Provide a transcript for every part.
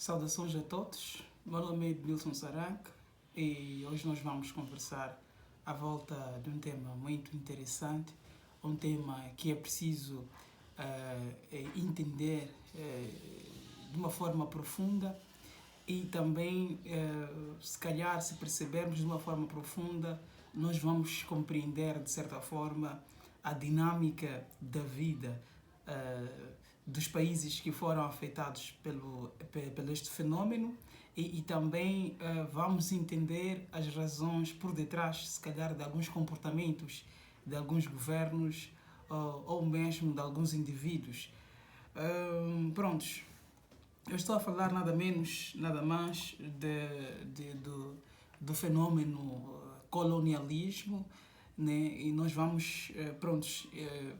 Saudações a todos, meu nome é Edmilson Saranque e hoje nós vamos conversar à volta de um tema muito interessante, um tema que é preciso entender de uma forma profunda e também, se calhar, se percebermos de uma forma profunda, nós vamos compreender, de certa forma, a dinâmica da vida dos países que foram afetados pelo este fenómeno e também vamos entender as razões por detrás, se calhar, de alguns comportamentos de alguns governos ou mesmo de alguns indivíduos. Prontos, eu estou a falar nada menos, nada mais do fenómeno colonialismo, né? E nós vamos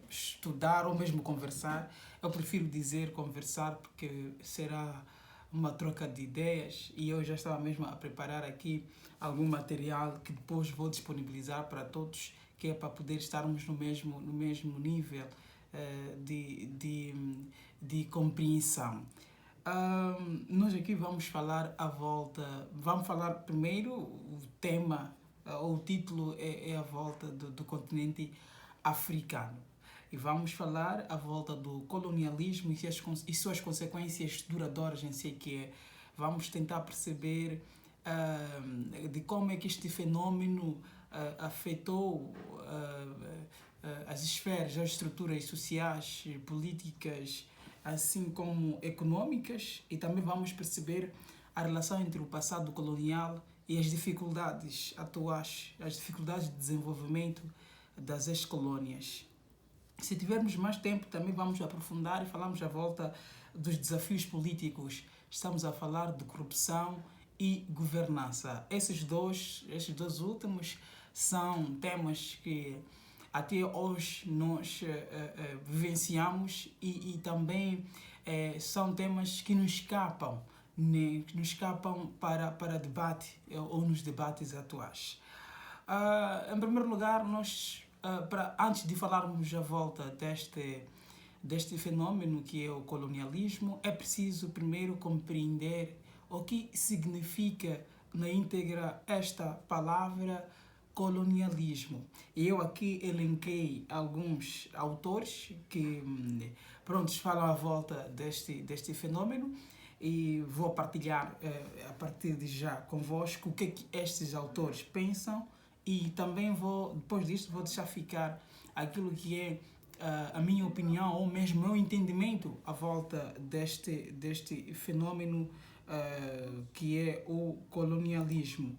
estudar ou mesmo conversar. Eu prefiro dizer conversar porque será uma troca de ideias e eu já estava mesmo a preparar aqui algum material que depois vou disponibilizar para todos, que é para poder estarmos no mesmo nível de compreensão. Nós aqui vamos falar vamos falar primeiro o tema, ou o título é a volta do continente africano. E vamos falar à volta do colonialismo e suas consequências duradouras em si, que é, vamos tentar perceber de como é que este fenómeno afetou as esferas, as estruturas sociais, políticas, assim como econômicas, e também vamos perceber a relação entre o passado colonial e as dificuldades atuais, as dificuldades de desenvolvimento das ex-colônias. Se tivermos mais tempo, também vamos aprofundar e falamos à volta dos desafios políticos. Estamos a falar de corrupção e governança. Esses dois últimos são temas que até hoje nós vivenciamos e também são temas que nos escapam, né? Que nos escapam para debate ou nos debates atuais. Em primeiro lugar, antes de falarmos à volta deste fenómeno que é o colonialismo, é preciso primeiro compreender o que significa na íntegra esta palavra colonialismo. Eu aqui elenquei alguns autores que falam à volta deste fenômeno e vou partilhar a partir de já convosco o que é que estes autores pensam e também depois disto, vou deixar ficar aquilo que é a minha opinião ou mesmo o meu entendimento à volta deste fenômeno que é o colonialismo.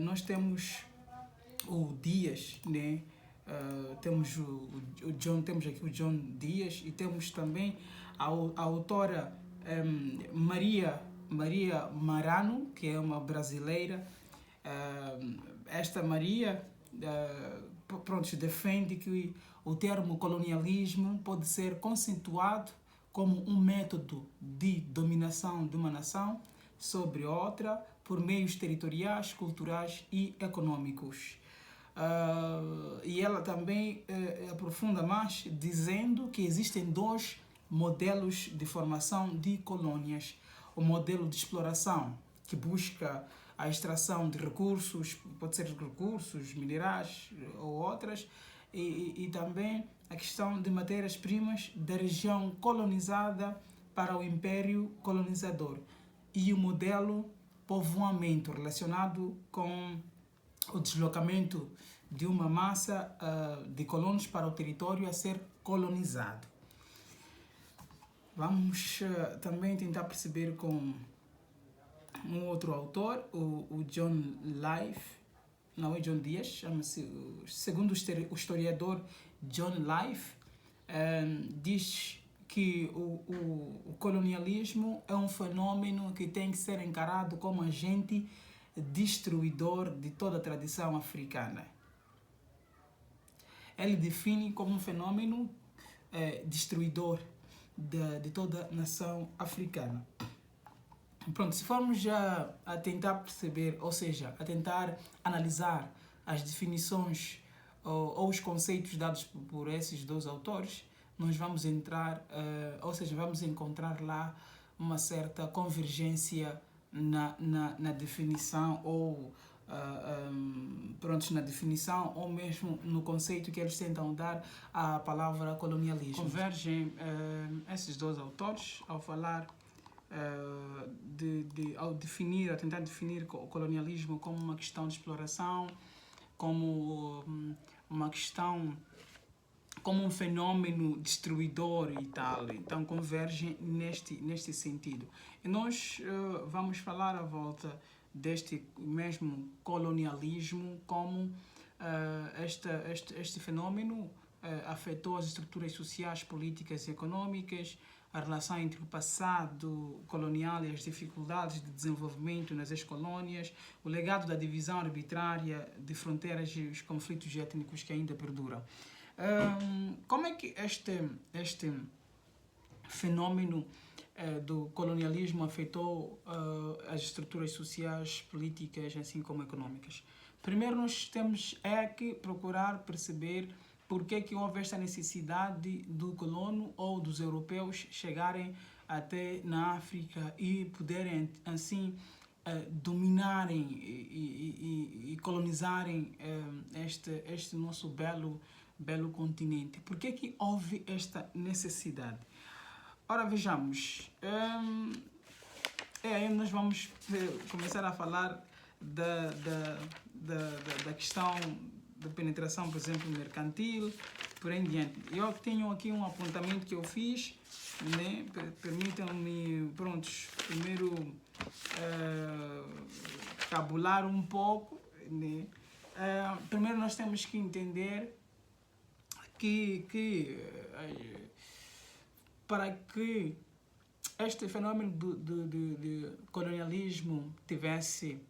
Nós temos o Dias, né? Temos temos aqui o John Dias e temos também a autora Maria Marano, que é uma brasileira. Esta Maria defende que o termo colonialismo pode ser conceituado como um método de dominação de uma nação sobre outra por meios territoriais, culturais e econômicos. E ela também aprofunda mais, dizendo que existem dois modelos de formação de colônias. O modelo de exploração, que busca a extração de recursos, pode ser recursos minerais ou outras, e também a questão de matérias-primas da região colonizada para o império colonizador. E o modelo povoamento, relacionado com o deslocamento de uma massa de colonos para o território a ser colonizado. Vamos também tentar perceber com um outro autor, o John Life, não é John Dias, chama-se, segundo o historiador John Life, diz que o colonialismo é um fenômeno que tem que ser encarado como agente destruidor de toda a tradição africana. Ele define como um fenômeno destruidor de toda a nação africana. Se formos já a tentar perceber, ou seja, a tentar analisar as definições ou os conceitos dados por esses dois autores, nós vamos vamos encontrar lá uma certa convergência na definição ou na definição ou mesmo no conceito que eles tentam dar à palavra colonialismo. Convergem esses dois autores ao falar ao tentar definir o colonialismo como uma questão de exploração, como uma questão, como um fenômeno destruidor e tal. Então convergem neste sentido. E nós vamos falar à volta deste mesmo colonialismo, como este fenômeno afetou as estruturas sociais, políticas e econômicas, a relação entre o passado colonial e as dificuldades de desenvolvimento nas ex-colônias, o legado da divisão arbitrária de fronteiras e os conflitos étnicos que ainda perduram. Como é que este fenômeno do colonialismo afetou as estruturas sociais, políticas, assim como econômicas? Primeiro, nós temos que procurar perceber por que houve esta necessidade do colono ou dos europeus chegarem até na África e poderem, assim, dominarem e colonizarem este nosso belo continente. Por que houve esta necessidade? Ora, vejamos. Nós vamos começar a falar da questão da penetração, por exemplo, mercantil, por aí em diante. Eu tenho aqui um apontamento que eu fiz, né? Permitam-me, primeiro tabular um pouco, né? Primeiro nós temos que entender que para que este fenômeno de colonialismo tivesse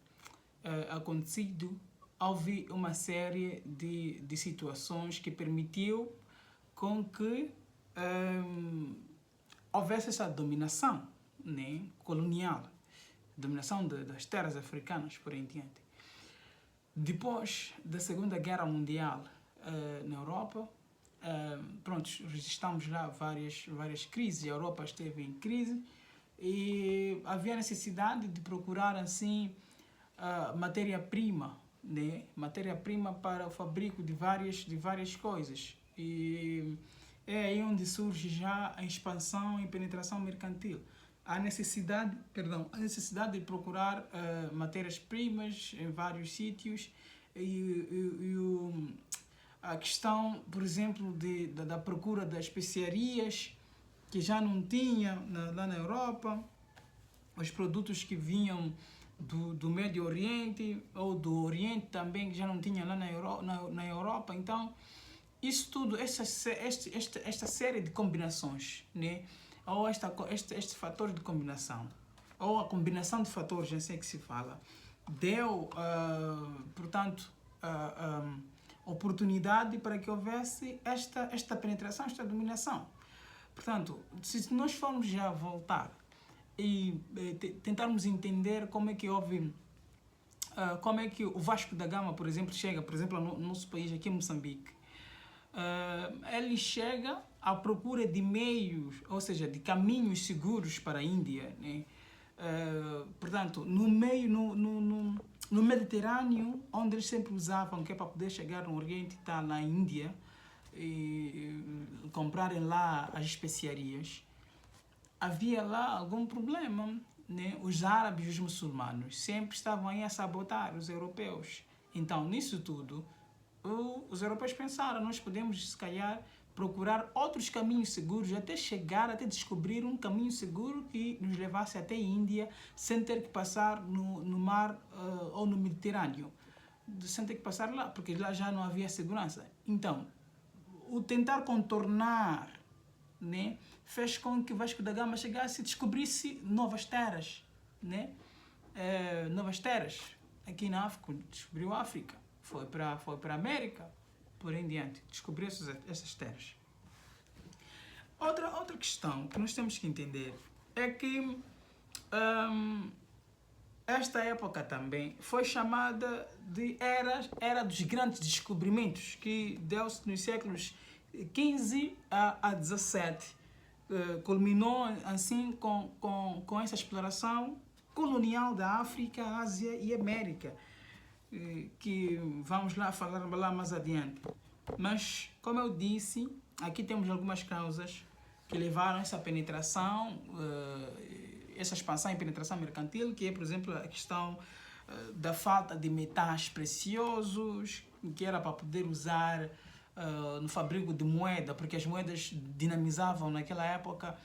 acontecido, houve uma série de situações que permitiu com que houvesse essa dominação, né, colonial, dominação das terras africanas, por aí em diante. Depois da Segunda Guerra Mundial na Europa, registramos lá várias crises. A Europa esteve em crise e havia necessidade de procurar, assim, matéria-prima, né? Matéria-prima para o fabrico de várias coisas. E é aí onde surge já a expansão e penetração mercantil. A necessidade de procurar matérias-primas em vários sítios a questão, por exemplo, da procura das especiarias, que já não tinha lá na Europa, os produtos que vinham do Médio Oriente ou do Oriente também, que já não tinha lá na Europa. Então, isso tudo, esta série de combinações, né? Ou este fator de combinação, ou a combinação de fatores, não sei que se fala, deu, portanto, oportunidade para que houvesse esta penetração, esta dominação. Portanto, se nós formos já voltar e tentarmos entender como é que houve, como é que o Vasco da Gama, por exemplo, chega, por exemplo, no nosso país, aqui em Moçambique, ele chega à procura de meios, ou seja, de caminhos seguros para a Índia, né? Portanto, no Mediterrâneo, onde eles sempre usavam, que é para poder chegar no Oriente, está na Índia, e comprarem lá as especiarias, havia lá algum problema, né? Os árabes e os muçulmanos sempre estavam aí a sabotar os europeus. Então, nisso tudo, os europeus pensaram, nós podemos, se calhar, procurar outros caminhos seguros até descobrir um caminho seguro que nos levasse até a Índia sem ter que passar no mar ou no Mediterrâneo, sem ter que passar lá, porque lá já não havia segurança. Então, o tentar contornar, né, fez com que Vasco da Gama chegasse e descobrisse novas terras, né? Novas terras. Aqui na África, descobriu a África, foi para a América, por aí em diante, descobriu essas terras. Outra questão que nós temos que entender é que esta época também foi chamada de Era dos Grandes Descobrimentos, que deu-se nos séculos XV a XVII, culminou assim com essa exploração colonial da África, Ásia e América, que vamos lá falar lá mais adiante. Mas, como eu disse, aqui temos algumas causas que levaram essa penetração, essa expansão e penetração mercantil, que é, por exemplo, a questão da falta de metais preciosos, que era para poder usar no fabrico de moeda, porque as moedas dinamizavam naquela época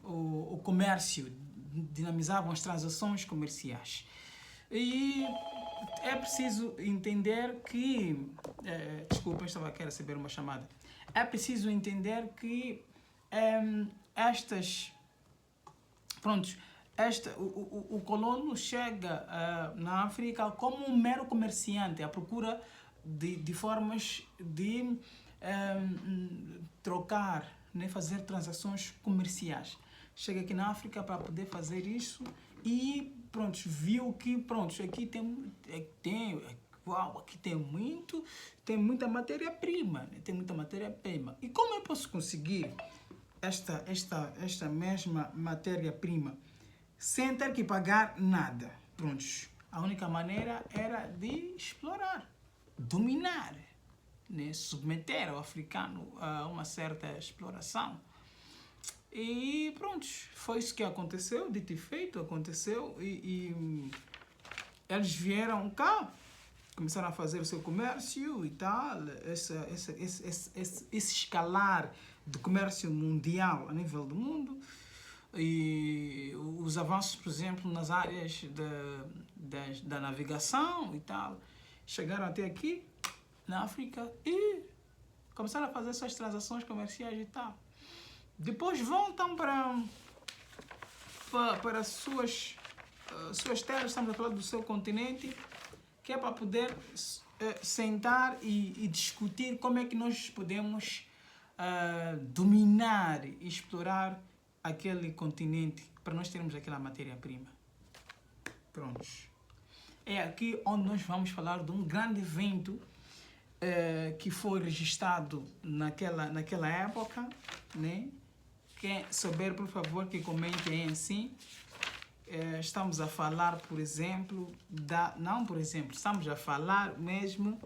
o comércio, dinamizavam as transações comerciais. E é preciso entender que... desculpa, eu estava aqui a receber uma chamada. É preciso entender que o colono chega na África como um mero comerciante à procura de formas de trocar, né, fazer transações comerciais. Chega aqui na África para poder fazer isso e viu que aqui aqui tem muita matéria-prima, né? Tem muita matéria-prima. E como eu posso conseguir esta mesma matéria-prima sem ter que pagar nada? A única maneira era de explorar, dominar, né? Submeter o africano a uma certa exploração. E foi isso que aconteceu, dito e feito, aconteceu e eles vieram cá, começaram a fazer o seu comércio e tal, esse escalar do comércio mundial a nível do mundo, e os avanços, por exemplo, nas áreas da navegação e tal, chegaram até aqui, na África, e começaram a fazer suas transações comerciais e tal. Depois voltam para suas terras, estamos a falar do seu continente, que é para poder sentar e discutir como é que nós podemos dominar e explorar aquele continente para nós termos aquela matéria-prima. É aqui onde nós vamos falar de um grande evento que foi registrado naquela época, né? Quem souber, por favor, que comente aí assim. Estamos a falar, por exemplo, estamos a falar mesmo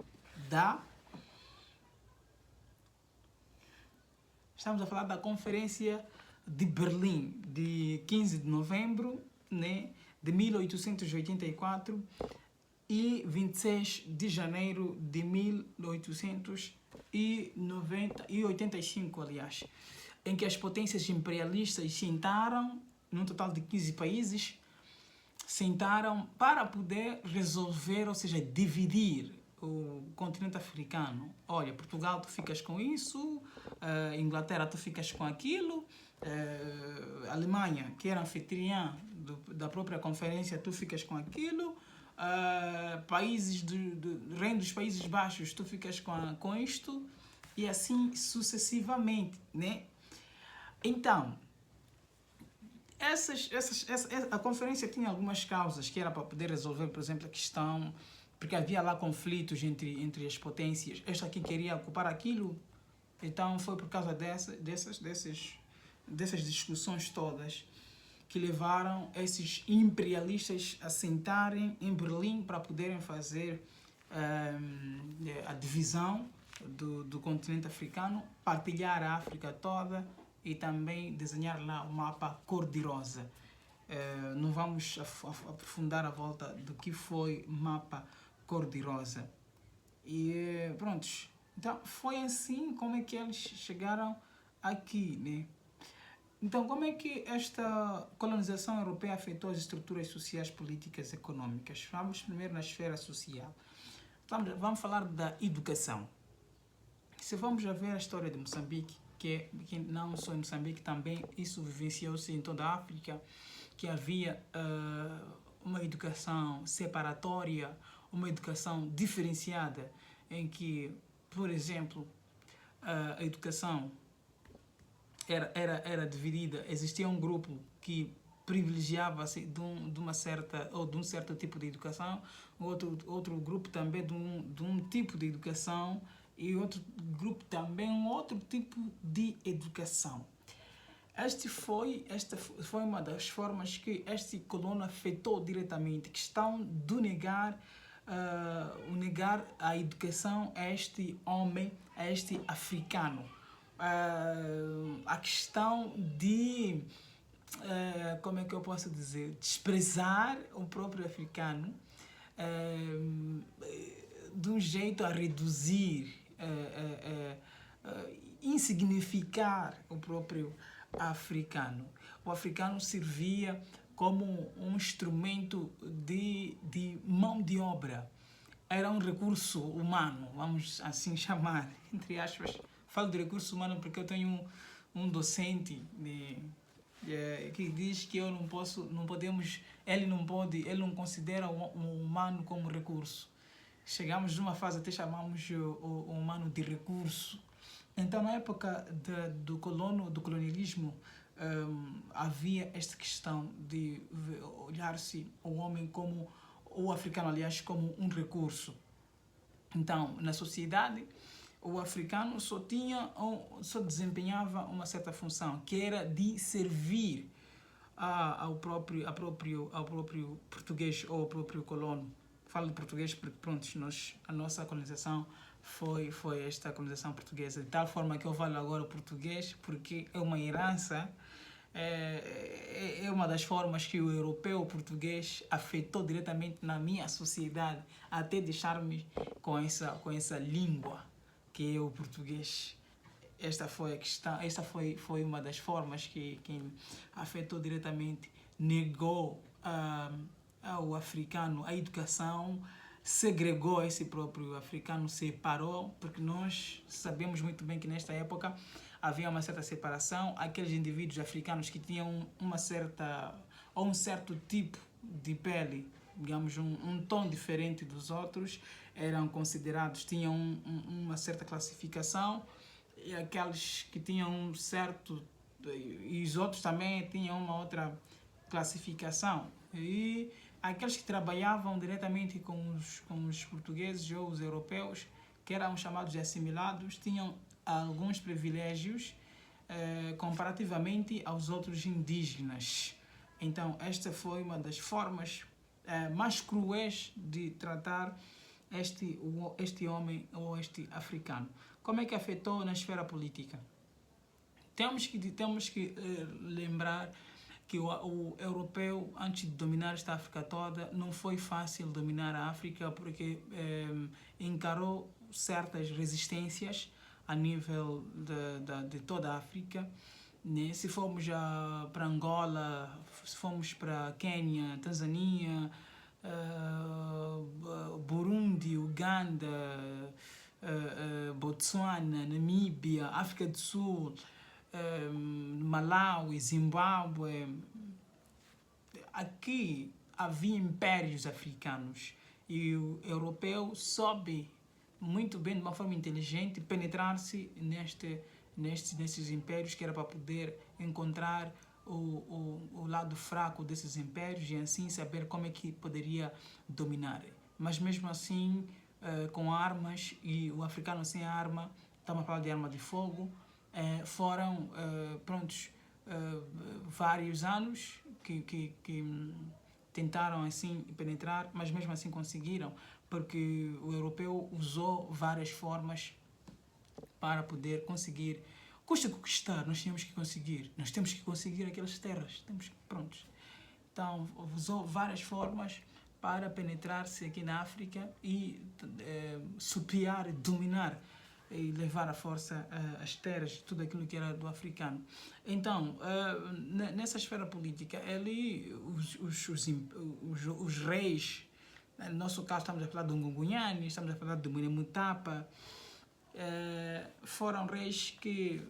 estamos a falar da Conferência de Berlim, de 15 de novembro, né, de 1884 e 26 de janeiro de 1885, aliás, em que as potências imperialistas sentaram, num total de 15 países, sentaram para poder resolver, ou seja, dividir o continente africano. Olha, Portugal, tu ficas com isso, Inglaterra, tu ficas com aquilo, Alemanha, que era anfitriã da própria conferência, tu ficas com aquilo, países do Reino dos Países Baixos, tu ficas com isto, e assim sucessivamente, né? Então, a conferência tinha algumas causas que era para poder resolver, por exemplo, a questão, porque havia lá conflitos entre as potências. Esta aqui queria ocupar aquilo, então foi por causa dessas discussões todas que levaram esses imperialistas a sentarem em Berlim para poderem fazer a divisão do continente africano, partilhar a África toda e também desenhar lá o mapa cor-de-rosa. Não vamos aprofundar a volta do que foi mapa cor-de-rosa. E então foi assim como é que eles chegaram aqui, né? Então, como é que esta colonização europeia afetou as estruturas sociais, políticas e econômicas? Vamos primeiro na esfera social. Vamos falar da educação. Se vamos a ver a história de Moçambique, que não só em Moçambique, também isso vivenciou-se em toda a África, que havia uma educação separatória, uma educação diferenciada, em que, por exemplo, a educação era dividida. Existia um grupo que privilegiava-se de um certo tipo de educação, outro grupo também de um tipo de educação, e outro grupo também um outro tipo de educação. Esta foi uma das formas que este colono afetou diretamente, questão do negar, negar a educação a este homem, a este africano. A questão de, como é que eu posso dizer, desprezar o próprio africano de um jeito a reduzir, insignificar o próprio africano. O africano servia como um instrumento de mão de obra. Era um recurso humano, vamos assim chamar, entre aspas. Falo de recurso humano porque eu tenho um docente que diz que eu não posso, não podemos, ele não considera o humano como recurso. Chegamos numa fase até chamamos o humano de recurso. Então, na época do colonialismo, havia esta questão de olhar-se o homem como, o africano, aliás, como um recurso. Então, na sociedade, o africano só desempenhava uma certa função, que era de servir ao próprio português ou ao próprio colono. Falo de português porque, pronto, a nossa colonização foi esta colonização portuguesa. De tal forma que eu falo agora português porque é uma herança, é uma das formas que o europeu português afetou diretamente na minha sociedade, até deixar-me com essa língua que é o português. Esta foi a questão, esta foi uma das formas que afetou diretamente, negou ao africano a educação, segregou esse próprio africano, separou, porque nós sabemos muito bem que nesta época havia uma certa separação. Aqueles indivíduos africanos que tinham um certo tipo de pele, digamos, um tom diferente dos outros, eram considerados, tinham uma certa classificação, e aqueles que tinham um certo, e os outros também tinham uma outra classificação. E aqueles que trabalhavam diretamente com os portugueses ou os europeus, que eram chamados de assimilados, tinham alguns privilégios comparativamente aos outros indígenas. Então, esta foi uma das formas mais cruéis de tratar este homem ou este africano. Como é que afetou na esfera política? Temos que lembrar que o europeu, antes de dominar esta África toda, não foi fácil dominar a África porque encarou certas resistências a nível de toda a África. Né? Se formos para Angola, se formos para Quênia, Tanzânia, Burundi, Uganda, Botsuana, Namíbia, África do Sul, Malawi, Zimbábue. Aqui havia impérios africanos e o europeu soube muito bem, de uma forma inteligente, penetrar-se nesses impérios, que era para poder encontrar o lado fraco desses impérios e assim saber como é que poderia dominar. Mas mesmo assim, com armas, e o africano sem arma, estamos a falar de arma de fogo, foram vários anos que tentaram assim penetrar, mas mesmo assim conseguiram, porque o europeu usou várias formas para poder conseguir. Custa conquistar, nós temos que conseguir aquelas terras, prontos. Então, usou várias formas para penetrar-se aqui na África e supiar, dominar e levar à força as terras, tudo aquilo que era do africano. Então, nessa esfera política, ali os reis, no nosso caso estamos a falar do Ngungunyani, estamos a falar do Munemutapa, foram reis que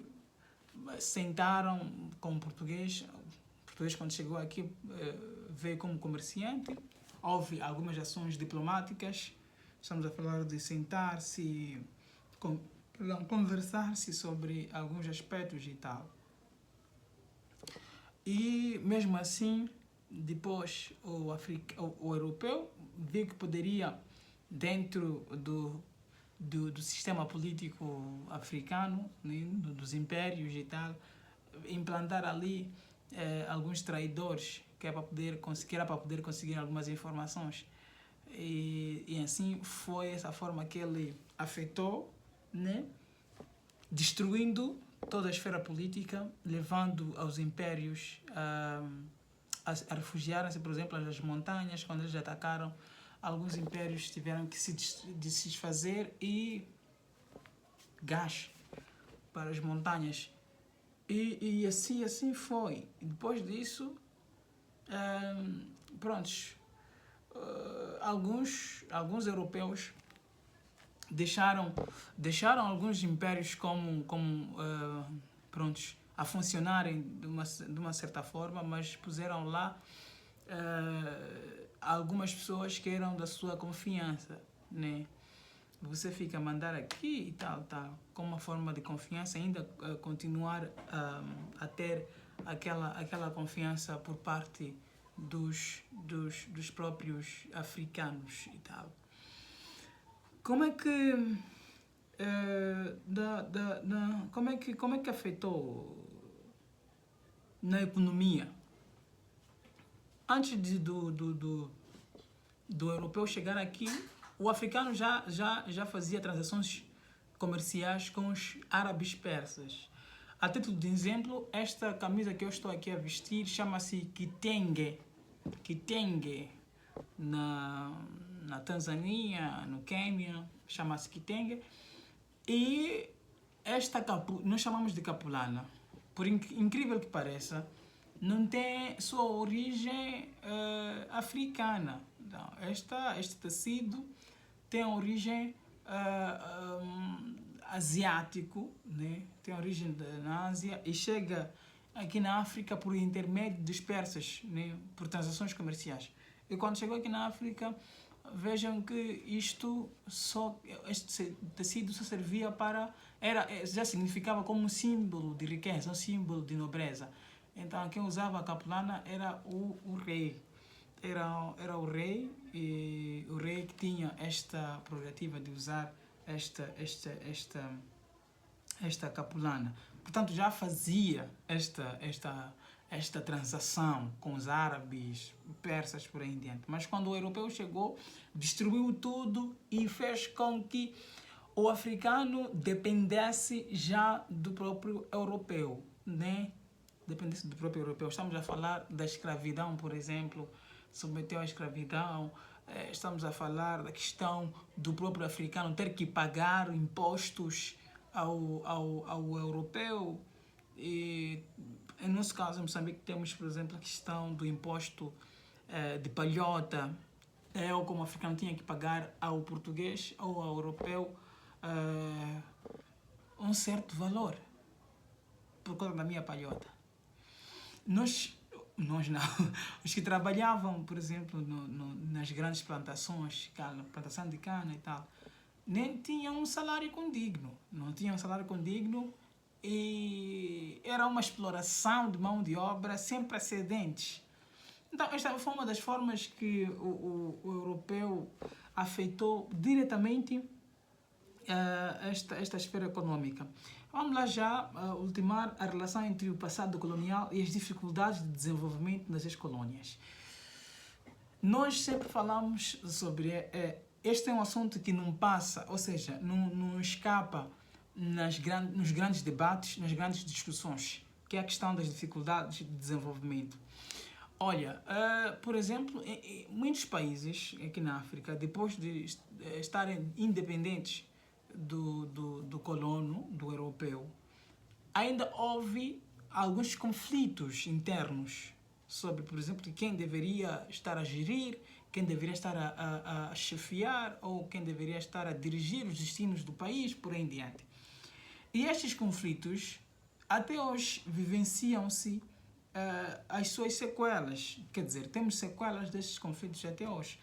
sentaram com o português. O português, quando chegou aqui, veio como comerciante. Houve algumas ações diplomáticas. Estamos a falar de sentar-se, conversar-se sobre alguns aspectos e tal. E mesmo assim, depois o europeu viu que poderia, dentro do sistema político africano, né, dos impérios e tal, implantar ali alguns traidores, que era para poder conseguir algumas informações. E assim foi essa forma que ele afetou, né? Destruindo toda a esfera política, levando aos impérios a refugiarem-se, por exemplo, nas montanhas. Quando eles atacaram, alguns impérios tiveram que se desfazer e gás para as montanhas. E assim foi. E depois disso, prontos, alguns europeus deixaram alguns impérios prontos, a funcionarem de uma certa forma, mas puseram lá algumas pessoas que eram da sua confiança, né? Você fica a mandar aqui e tal, com uma forma de confiança, ainda continuar a ter aquela confiança por parte dos próprios africanos e tal. Como é que como é que afetou na economia? Antes do europeu chegar aqui, o africano já fazia transações comerciais com os árabes persas. A título de exemplo, esta camisa que eu estou aqui a vestir chama-se kitenge. Kitenge. Na Tanzânia, no Quênia, chama-se kitenge. E nós chamamos de capulana. Por incrível que pareça, não tem sua origem africana. Então, este tecido tem origem asiático, né? Tem origem na Ásia e chega aqui na África por intermédio dos persas, né? Por transações comerciais. E quando chegou aqui na África, vejam que este tecido só servia já significava como um símbolo de riqueza, um símbolo de nobreza. Então quem usava a capulana era o rei. Era o rei, e o rei que tinha esta prerrogativa de usar esta capulana. Portanto, já fazia esta transação com os árabes, persas, por aí em diante. Mas quando o europeu chegou, destruiu tudo e fez com que o africano dependesse já do próprio europeu, né? Dependesse do próprio europeu. Estamos a falar da escravidão, por exemplo, submeteu à escravidão. Estamos a falar da questão do próprio africano ter que pagar impostos ao europeu. E, em nosso caso, em Moçambique, temos, por exemplo, a questão do imposto de palhota. Eu, como africano, tinha que pagar ao português ou ao europeu um certo valor por conta da minha palhota. Nós não, os que trabalhavam, por exemplo, nas grandes plantações, plantação de cana e tal, nem tinham um salário condigno. Não tinham um salário condigno e era uma exploração de mão de obra sem precedentes. Então, esta foi uma das formas que o europeu afetou diretamente esta esfera econômica. Vamos lá já ultimar a relação entre o passado colonial e as dificuldades de desenvolvimento nas ex-colônias. Nós sempre falamos sobre... este é um assunto que não passa, ou seja, não escapa nos grandes debates, nas grandes discussões, que é a questão das dificuldades de desenvolvimento. Olha, por exemplo, em muitos países aqui na África, depois de estarem independentes do colono, do europeu, ainda houve alguns conflitos internos sobre, por exemplo, quem deveria estar a gerir, quem deveria estar a chefiar ou quem deveria estar a dirigir os destinos do país, por aí em diante. E estes conflitos, até hoje, vivenciam-se as suas sequelas. Quer dizer, temos sequelas destes conflitos até hoje.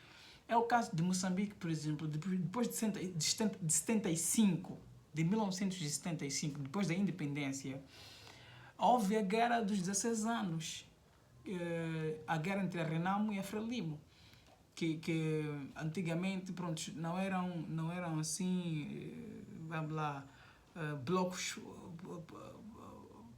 É o caso de Moçambique, por exemplo, depois de 75, de 1975, depois da independência, houve a Guerra dos 16 anos, a guerra entre a Renamo e a Frelimo, que antigamente, pronto, não eram assim, vamos lá, blocos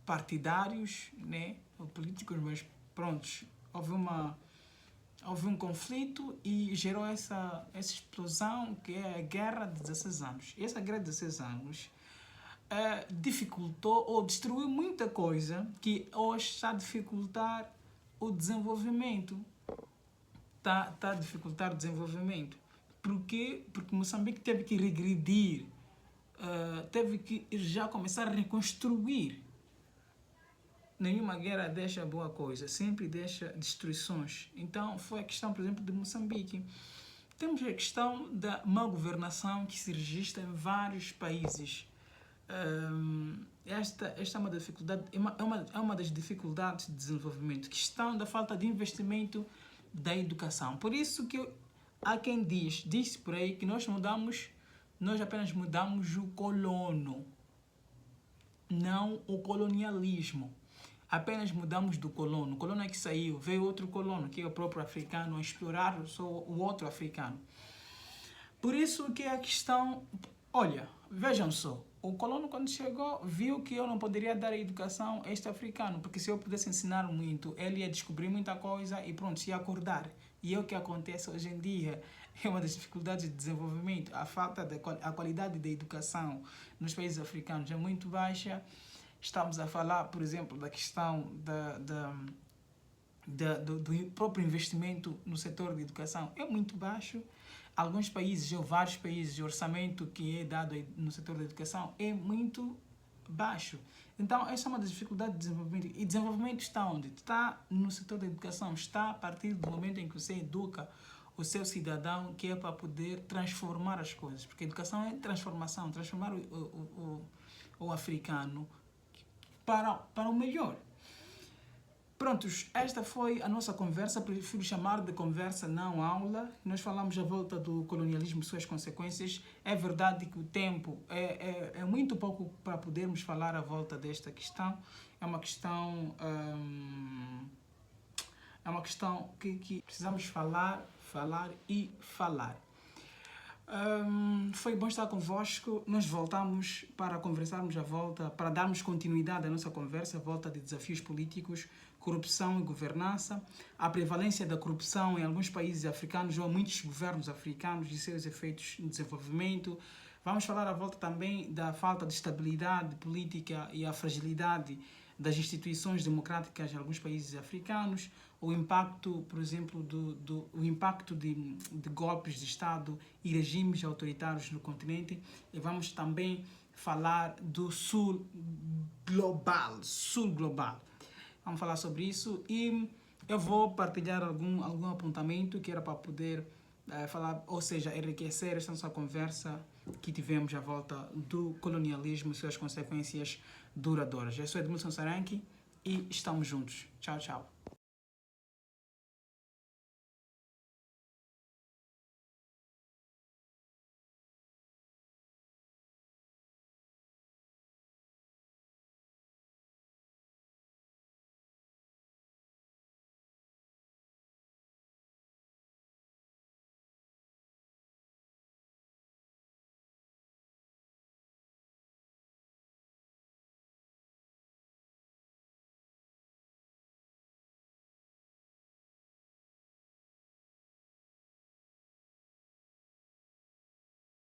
partidários, né, ou políticos, mas prontos, houve um conflito e gerou essa explosão que é a Guerra de 16 anos. E essa Guerra de 16 anos dificultou ou destruiu muita coisa que hoje está a dificultar o desenvolvimento. Está a dificultar o desenvolvimento. Por quê? Porque Moçambique teve que regredir, teve que já começar a reconstruir. Nenhuma guerra deixa boa coisa, sempre deixa destruições. Então, foi a questão, por exemplo, de Moçambique. Temos a questão da má governação que se registra em vários países. Esta é uma dificuldade, é uma das dificuldades de desenvolvimento, questão da falta de investimento da educação. Por isso que há quem diz por aí que nós apenas mudamos o colono, não o colonialismo. Apenas mudamos do colono. O colono é que saiu, veio outro colono, que é o próprio africano, a explorar o outro africano. Por isso que a questão... Olha, vejam só, o colono quando chegou viu que eu não poderia dar a educação a este africano, porque se eu pudesse ensinar muito, ele ia descobrir muita coisa e pronto, ia acordar. E é o que acontece hoje em dia. É uma das dificuldades de desenvolvimento. A qualidade da educação nos países africanos é muito baixa. Estamos a falar, por exemplo, da questão do próprio investimento no setor de educação. É muito baixo. Alguns países, ou vários países, o orçamento que é dado no setor da educação é muito baixo. Então, essa é uma das dificuldades de desenvolvimento. E desenvolvimento está onde? Está no setor da educação. Está a partir do momento em que você educa o seu cidadão, que é para poder transformar as coisas. Porque a educação é transformação, transformar o africano para o melhor. Prontos, esta foi a nossa conversa, prefiro chamar de conversa, não aula. Nós falamos à volta do colonialismo e suas consequências. É verdade que o tempo é muito pouco para podermos falar à volta desta questão. É uma questão que precisamos falar. Foi bom estar convosco. Nós voltamos para conversarmos à volta, para darmos continuidade à nossa conversa à volta de desafios políticos, corrupção e governança, a prevalência da corrupção em alguns países africanos ou muitos governos africanos e seus efeitos no desenvolvimento. Vamos falar à volta também da falta de estabilidade política e a fragilidade das instituições democráticas em alguns países africanos, o impacto, por exemplo, o impacto de golpes de Estado e regimes autoritários no continente. E vamos também falar do sul global. Vamos falar sobre isso e eu vou partilhar algum apontamento que era para poder falar, ou seja, enriquecer esta nossa conversa que tivemos à volta do colonialismo e suas consequências duradouras. Eu sou Edmilson Saranki e estamos juntos. Tchau, tchau.